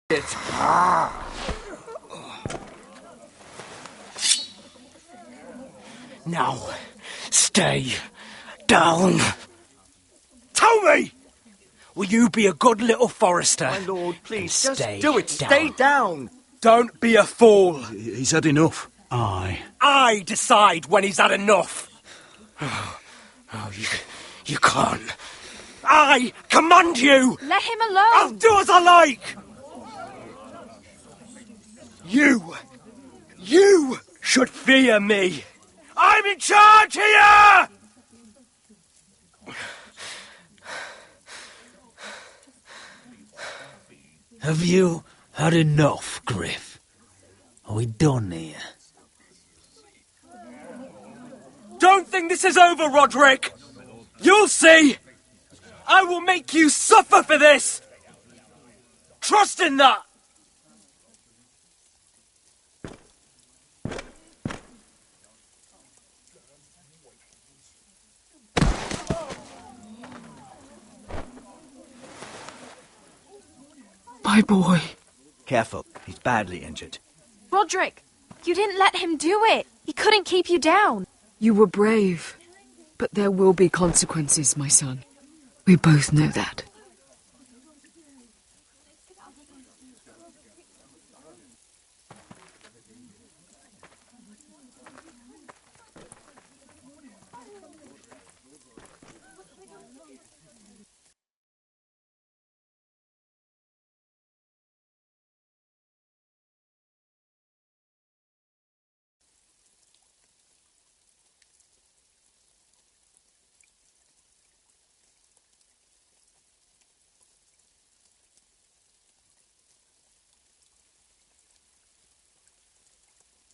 it. Now, stay down. Tell me! Will you be a good little Forrester? My lord, please, just stay do it. down. Stay down. Don't be a fool. He's had enough. I decide when he's had enough. You can't. I command you. Let him I'll alone! do as I like. You should fear me. I'm in charge here! Have you had enough, Griff? Are we done here? Don't think this is over, Roderick. You'll see. I will make you suffer for this. Trust in that. My boy. Careful, he's badly injured. Roderick, you didn't let him do it. He couldn't keep you down. You were brave. But there will be consequences, my son. We both know that.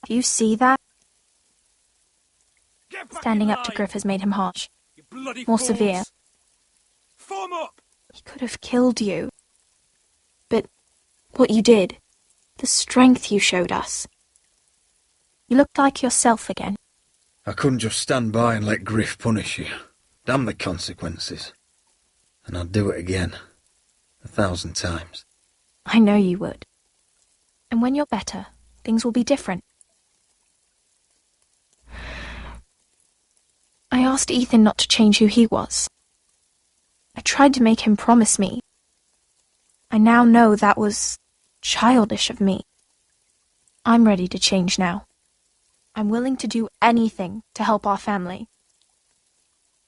Do you see that? Get back Standing in up to line, Griff has made him harsh. you bloody More fools. severe. Form up. He could have killed you. But what you did, the strength you showed us. You looked like yourself again. I couldn't just stand by and let Griff punish you. Damn the consequences. And I'd do it again. 1,000 times. I know you would. And when you're better, things will be different. I asked Ethan not to change who he was. I tried to make him promise me. I now know that was childish of me. I'm ready to change now. I'm willing to do anything to help our family.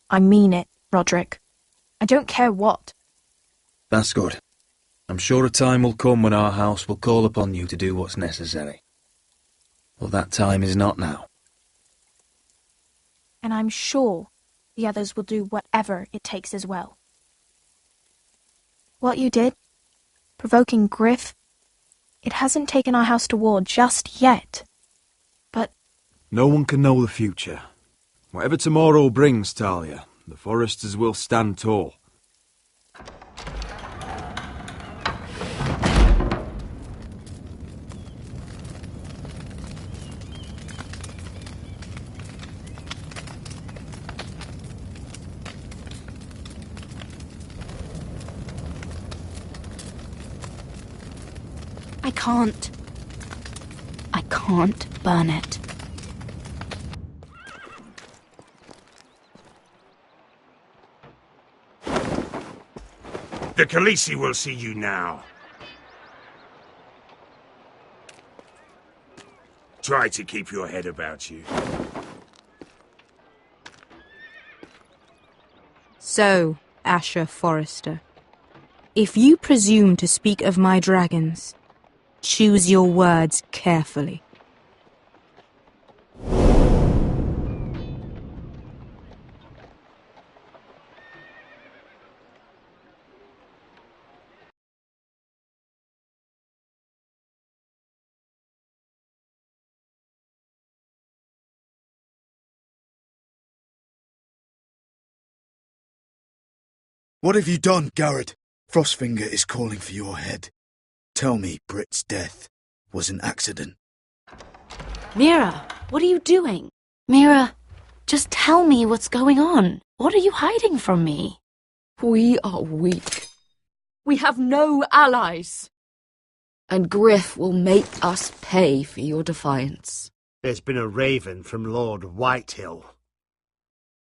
I mean it, Roderick. I don't care what. That's good. I'm sure a time will come when our house will call upon you to do what's necessary. Well, that time is not now. And I'm sure the others will do whatever it takes as well. What you did, provoking Griff, it hasn't taken our house to war just yet. But no one can know the future. Whatever tomorrow brings, Talia, the Foresters will stand tall. I can't burn it. The Khaleesi will see you now. Try to keep your head about you. So, Asher Forrester, if you presume to speak of my dragons, choose your words carefully. What have you done, Garrett? Frostfinger is calling for your head. Tell me Britt's death was an accident. Mira, what are you doing? Mira, just tell me what's going on. What are you hiding from me? We are weak. We have no allies. And Griff will make us pay for your defiance. There's been a raven from Lord Whitehill.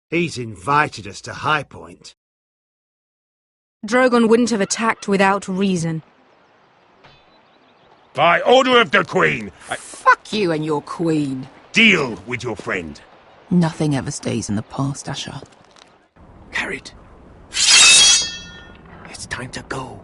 He's invited us to High Point. Drogon wouldn't have attacked without reason. By order of the Queen, Fuck you and your queen. deal with your friend. Nothing ever stays in the past, Asher. Carried. It's time to go.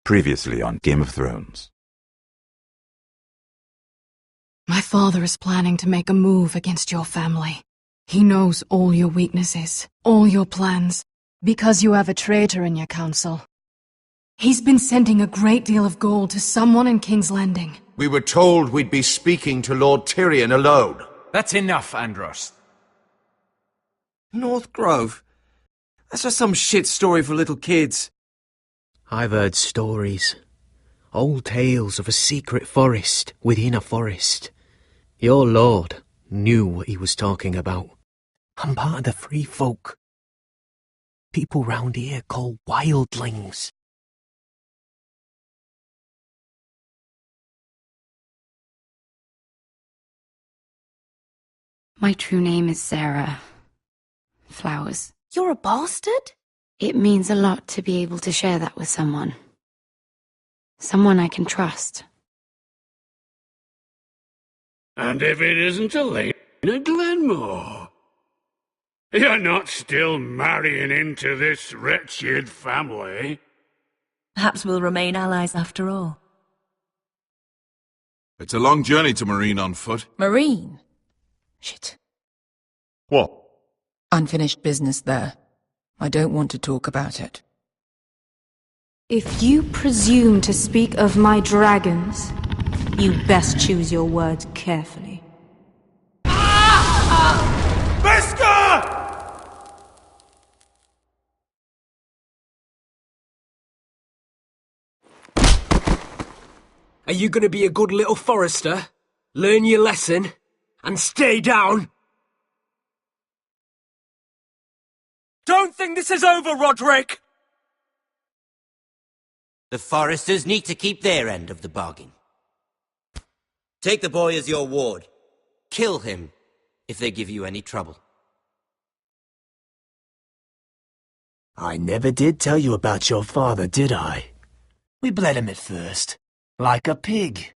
Previously on Game of Thrones. My father is planning to make a move against your family. He knows all your weaknesses, all your plans, because you have a traitor in your council. He's been sending a great deal of gold to someone in King's Landing. We were told we'd be speaking to Lord Tyrion alone. That's enough, Andros. North Grove? That's just some shit story for little kids. I've heard stories. Old tales of a secret forest within a forest. Your lord knew what he was talking about. I'm part of the free folk. People round here call wildlings. My true name is Sarah Flowers. You're a bastard? It means a lot to be able to share that with someone. Someone I can trust. And if it isn't Elena Glenmore, you're not still marrying into this wretched family. Perhaps we'll remain allies after all. It's a long journey to Marine on foot. Marine? Shit. What? Unfinished business there. I don't want to talk about it. If you presume to speak of my dragons, you best choose your words carefully. Are you gonna be a good little Forester? Learn your lesson? And stay down? Don't think this is over, Roderick! The Foresters need to keep their end of the bargain. Take the boy as your ward. Kill him if they give you any trouble. I never did tell you about your father, did I? We bled him at first, like a pig.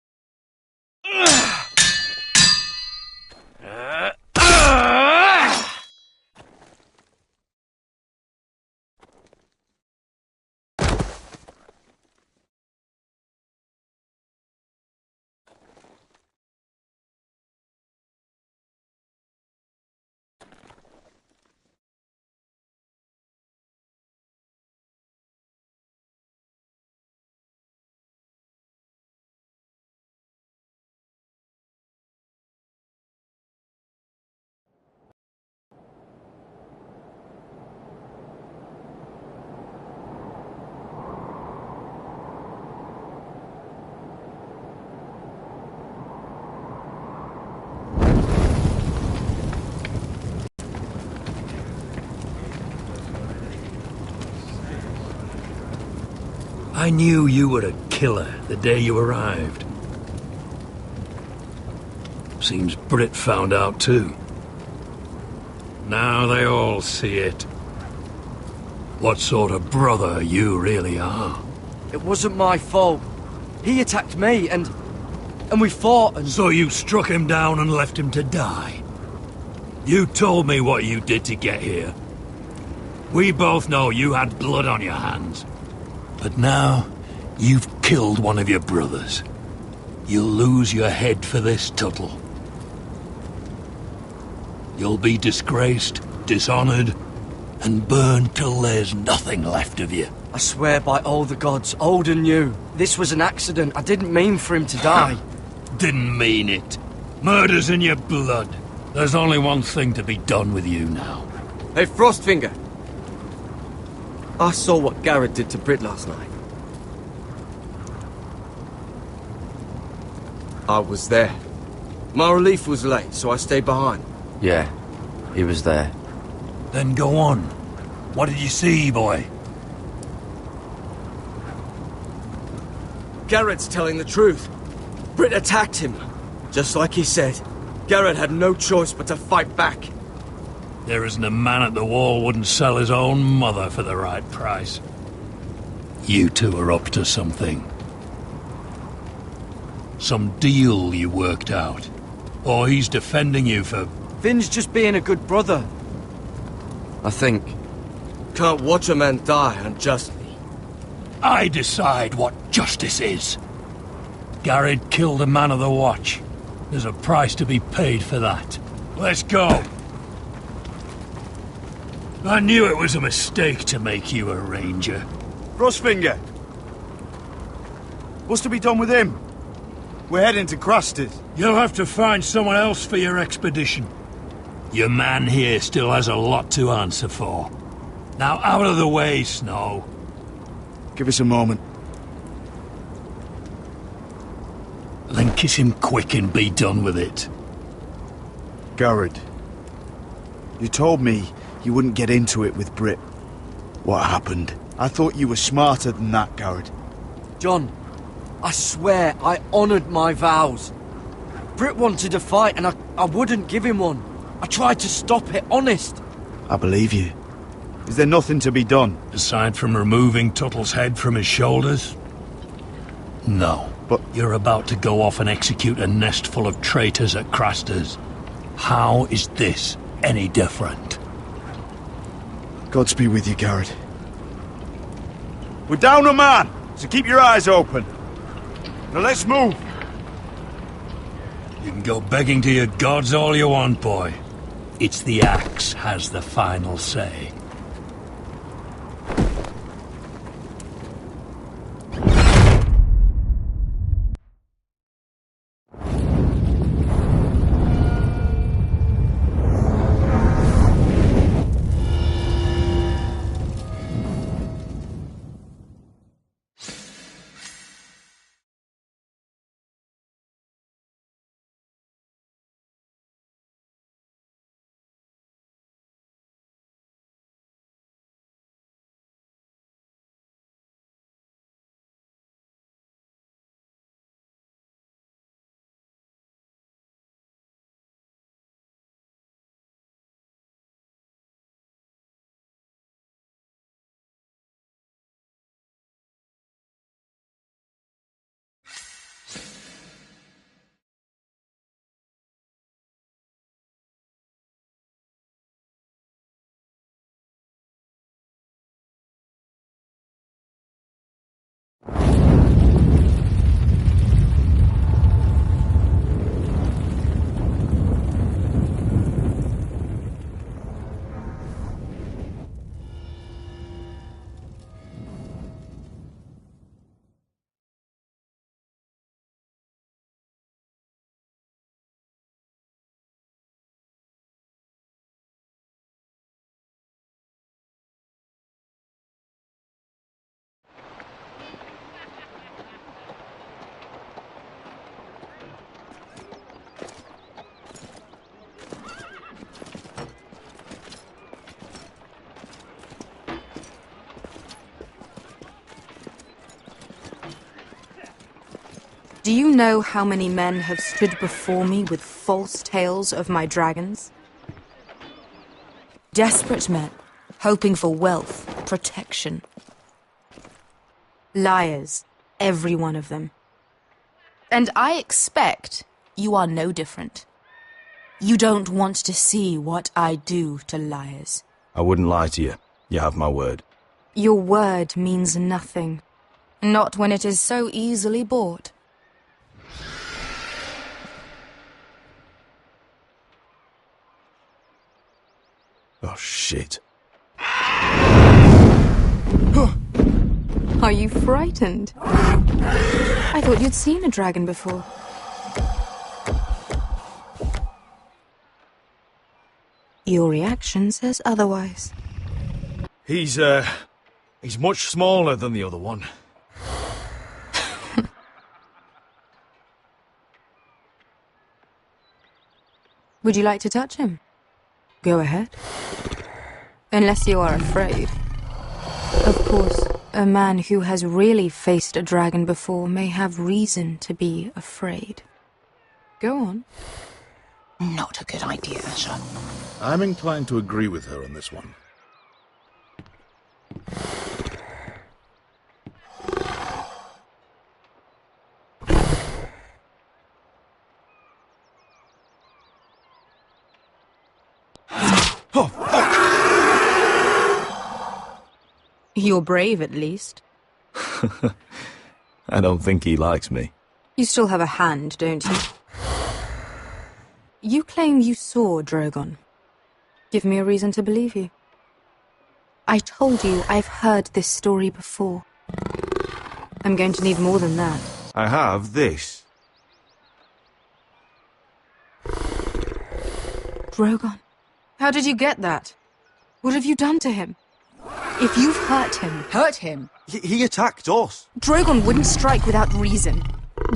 I knew you were a killer the day you arrived. Seems Brit found out too. Now they all see it. What sort of brother you really are. It wasn't my fault. He attacked me and we fought and... So you struck him down and left him to die? You told me what you did to get here. We both know you had blood on your hands. But now, you've killed one of your brothers. You'll lose your head for this, Tuttle. You'll be disgraced, dishonored, and burned till there's nothing left of you. I swear by all the gods, old and new, this was an accident. I didn't mean for him to die. Didn't mean it. Murder's in your blood. There's only one thing to be done with you now. Hey, Frostfinger. I saw what Garrett did to Brit last night. I was there. My relief was late, so I stayed behind. Yeah, he was there. Then go on. What did you see, boy? Garrett's telling the truth. Brit attacked him. Just like he said. Garrett had no choice but to fight back. There isn't a man at the wall wouldn't sell his own mother for the right price. You two are up to something. Some deal you worked out. Or he's defending you for... Finn's just being a good brother. I think. Can't watch a man die unjustly. I decide what justice is. Garrett killed a man of the watch. There's a price to be paid for that. Let's go. I knew it was a mistake to make you a ranger. Frostfinger! What's to be done with him? We're heading to Crusters. You'll have to find someone else for your expedition. Your man here still has a lot to answer for. Now out of the way, Snow. Give us a moment. Then kiss him quick and be done with it. Garrett, you told me you wouldn't get into it with Brit. What happened? I thought you were smarter than that, Garrett. John, I swear I honoured my vows. Brit wanted a fight and I wouldn't give him one. I tried to stop it, honest. I believe you. Is there nothing to be done? Aside from removing Tuttle's head from his shoulders? No. But you're about to go off and execute a nest full of traitors at Crasters. How is this any different? Godspeed with you, Garrett. We're down a man, so keep your eyes open. Now let's move. You can go begging to your gods all you want, boy. It's the axe has the final say. Do you know how many men have stood before me with false tales of my dragons? Desperate men, hoping for wealth, protection. Liars, every one of them. And I expect you are no different. You don't want to see what I do to liars. I wouldn't lie to you. You have my word. Your word means nothing. Not when it is so easily bought. Oh, shit. Are you frightened? I thought you'd seen a dragon before. Your reaction says otherwise. He's much smaller than the other one. Would you like to touch him? Go ahead. Unless you are afraid. Of course, a man who has really faced a dragon before may have reason to be afraid. Go on. Not a good idea, Asher. I'm inclined to agree with her on this one. Oh, fuck! You're brave, at least. I don't think he likes me. You still have a hand, don't you? You claim you saw Drogon. Give me a reason to believe you. I told you I've heard this story before. I'm going to need more than that. I have this. Drogon. How did you get that? What have you done to him? If you've hurt him... Hurt him? He attacked us. Drogon wouldn't strike without reason.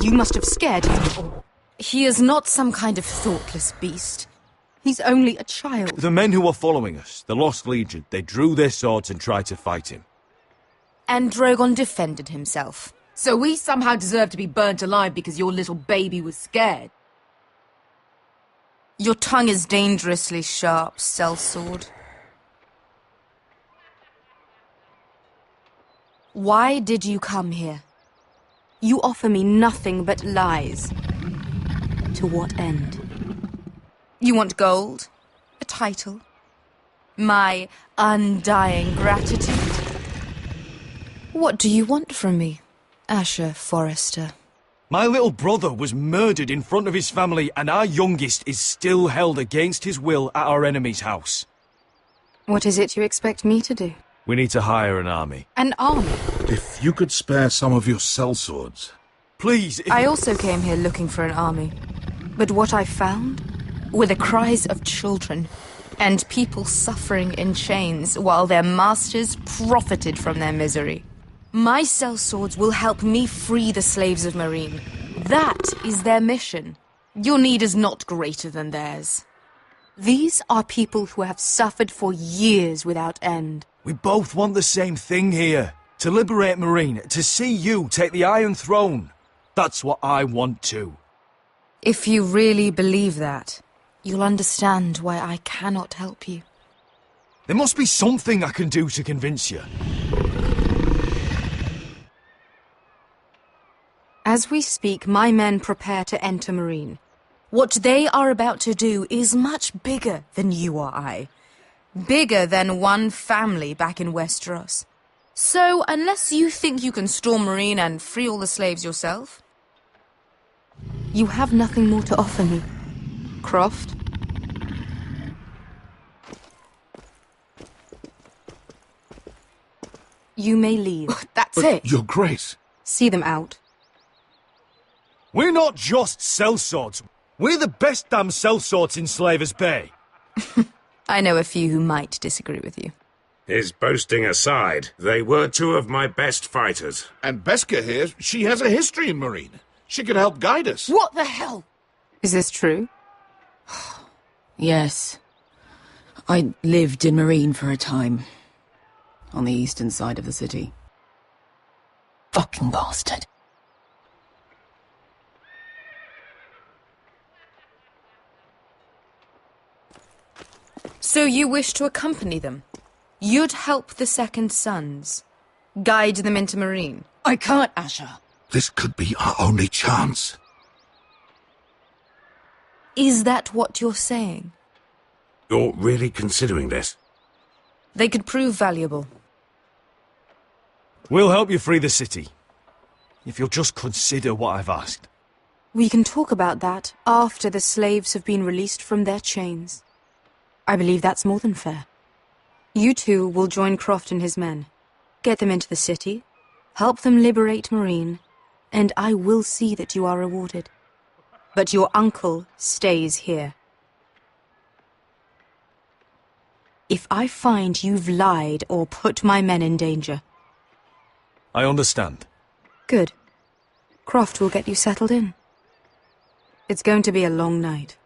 You must have scared him. He is not some kind of thoughtless beast. He's only a child. The men who were following us, the Lost Legion, they drew their swords and tried to fight him. And Drogon defended himself. So we somehow deserve to be burnt alive because your little baby was scared? Your tongue is dangerously sharp, sellsword. Why did you come here? You offer me nothing but lies. To what end? You want gold? A title? My undying gratitude? What do you want from me, Asher Forrester? My little brother was murdered in front of his family, and our youngest is still held against his will at our enemy's house. What is it you expect me to do? We need to hire an army. An army? If you could spare some of your sellswords. Please, I also came here looking for an army. But what I found were the cries of children and people suffering in chains while their masters profited from their misery. My sellswords will help me free the slaves of Meereen. That is their mission. Your need is not greater than theirs. These are people who have suffered for years without end. We both want the same thing here. To liberate Meereen, to see you take the Iron Throne. That's what I want too. If you really believe that, you'll understand why I cannot help you. There must be something I can do to convince you. As we speak, my men prepare to enter Meereen. What they are about to do is much bigger than you or I. Bigger than one family back in Westeros. So, unless you think you can storm Meereen and free all the slaves yourself, you have nothing more to offer me, Croft. You may leave. That's it. Your Grace. See them out. We're not just sellswords. We're the best damn sellswords in Slaver's Bay. I know a few who might disagree with you. His boasting aside, they were two of my best fighters. And Beskha here, she has a history in Meereen. She could help guide us. What the hell? Is this true? Yes. I lived in Meereen for a time. On the eastern side of the city. Fucking bastard. So you wish to accompany them? You'd help the Second Sons? Guide them into Meereen? I can't, Asher. This could be our only chance. Is that what you're saying? You're really considering this? They could prove valuable. We'll help you free the city. If you'll just consider what I've asked. We can talk about that after the slaves have been released from their chains. I believe that's more than fair. You two will join Croft and his men. Get them into the city, help them liberate Meereen, and I will see that you are rewarded. But your uncle stays here. If I find you've lied or put my men in danger... I understand. Good. Croft will get you settled in. It's going to be a long night.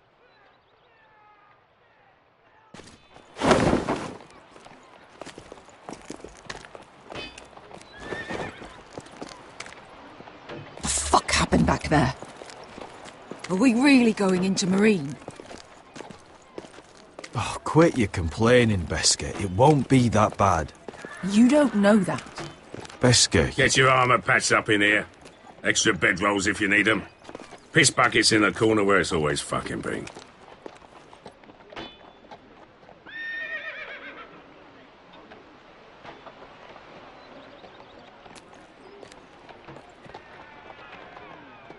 What the fuck happened back there? Are we really going into Meereen? Oh, quit your complaining, Beskar. It won't be that bad. You don't know that. Beskar. Get your armour patched up in here. Extra bedrolls if you need them. Piss buckets in the corner where it's always fucking been.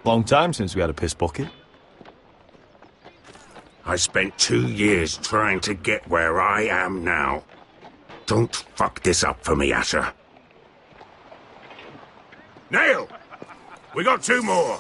Long time since we had a piss bucket. I spent 2 years trying to get where I am now. Don't fuck this up for me, Asher. Nail! We got 2 more!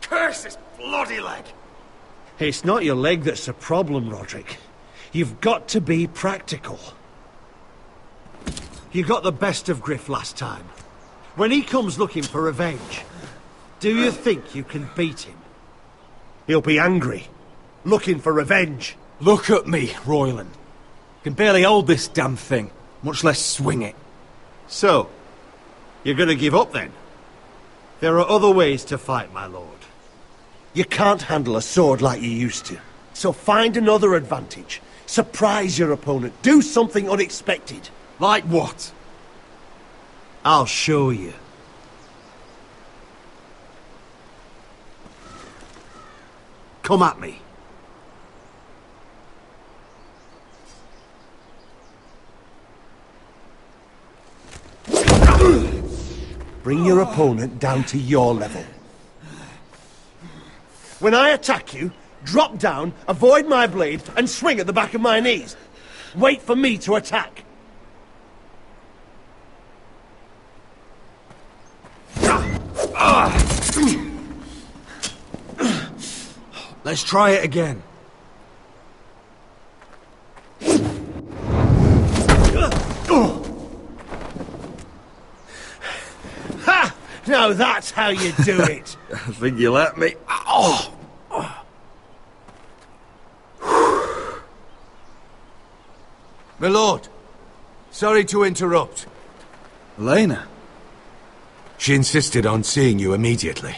Curse this bloody leg! It's not your leg that's the problem, Roderick. You've got to be practical. You got the best of Griff last time. When he comes looking for revenge, do you think you can beat him? He'll be angry, looking for revenge. Look at me, Royland. Can barely hold this damn thing, much less swing it. So, you're gonna give up then? There are other ways to fight, my lord. You can't handle a sword like you used to. So find another advantage. Surprise your opponent. Do something unexpected. Like what? I'll show you. Come at me. Bring your opponent down to your level. When I attack you, drop down, avoid my blade, and swing at the back of my knees. Wait for me to attack. Let's try it again. Ha! Now that's how you do it. I think you let me. Oh! My lord, sorry to interrupt. Elena? She insisted on seeing you immediately.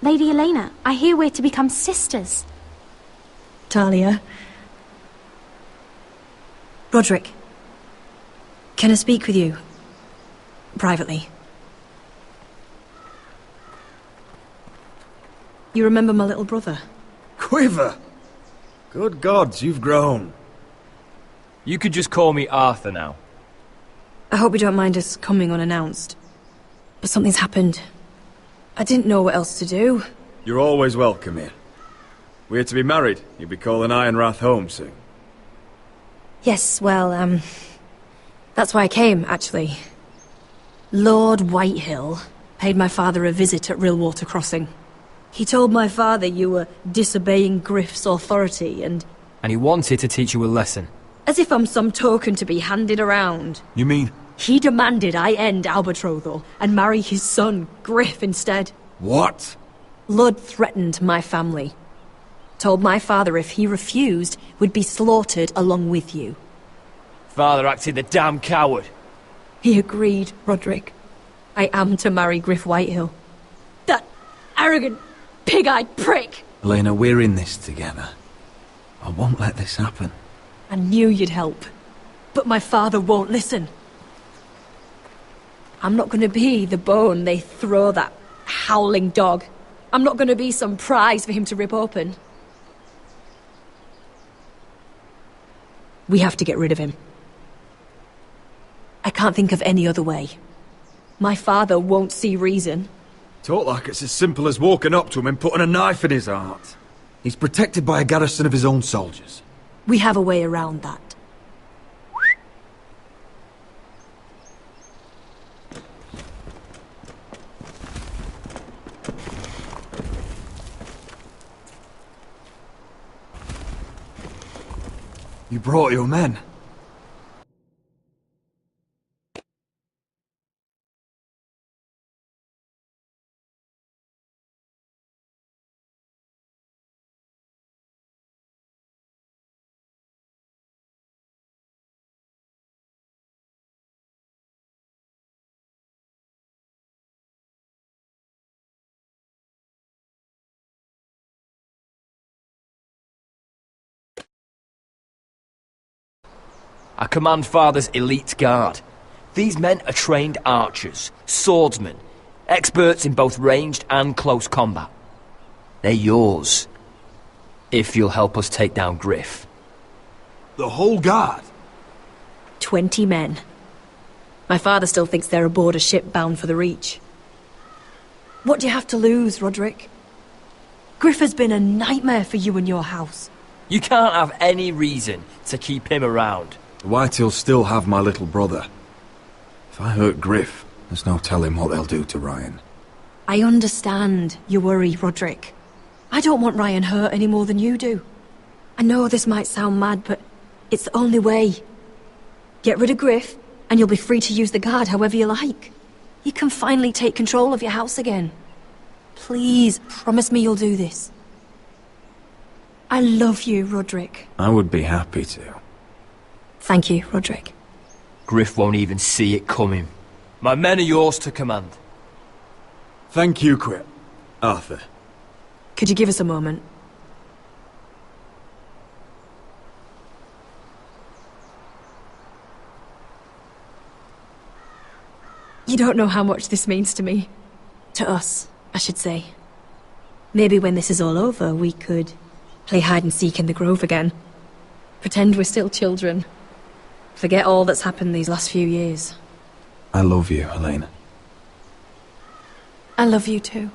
Lady Elena, I hear we're to become sisters. Talia. Roderick. Can I speak with you? Privately. You remember my little brother? Quiver! Good gods, you've grown. You could just call me Arthur now. I hope you don't mind us coming unannounced. But something's happened. I didn't know what else to do. You're always welcome here. We're to be married. You'll be calling Ironrath home soon. Yes, well, that's why I came, actually. Lord Whitehill paid my father a visit at Rillwater Crossing. He told my father you were disobeying Griff's authority, and and he wanted to teach you a lesson. As if I'm some token to be handed around. You mean? He demanded I end our betrothal and marry his son, Griff, instead. What? Lud threatened my family. Told my father if he refused, we'd be slaughtered along with you. Father acted the damn coward. He agreed, Roderick. I am to marry Griff Whitehill. That arrogant, pig-eyed prick! Elena, we're in this together. I won't let this happen. I knew you'd help. But my father won't listen. I'm not gonna be the bone they throw that howling dog. I'm not gonna be some prize for him to rip open. We have to get rid of him. I can't think of any other way. My father won't see reason. Talk like it's as simple as walking up to him and putting a knife in his heart. He's protected by a garrison of his own soldiers. We have a way around that. You brought your men. I command Father's elite guard. These men are trained archers, swordsmen, experts in both ranged and close combat. They're yours, if you'll help us take down Griff. The whole guard? 20 men. My father still thinks they're aboard a ship bound for the Reach. What do you have to lose, Roderick? Griff has been a nightmare for you and your house. You can't have any reason to keep him around. The Whitehills still have my little brother. If I hurt Griff, there's no telling what they'll do to Ryan. I understand your worry, Roderick. I don't want Ryan hurt any more than you do. I know this might sound mad, but it's the only way. Get rid of Griff, and you'll be free to use the guard however you like. You can finally take control of your house again. Please, promise me you'll do this. I love you, Roderick. I would be happy to. Thank you, Roderick. Griff won't even see it coming. My men are yours to command. Thank you, Quip. Arthur. Could you give us a moment? You don't know how much this means to me. To us, I should say. Maybe when this is all over, we could play hide and seek in the Grove again. Pretend we're still children. Forget all that's happened these last few years. I love you, Elena. I love you too.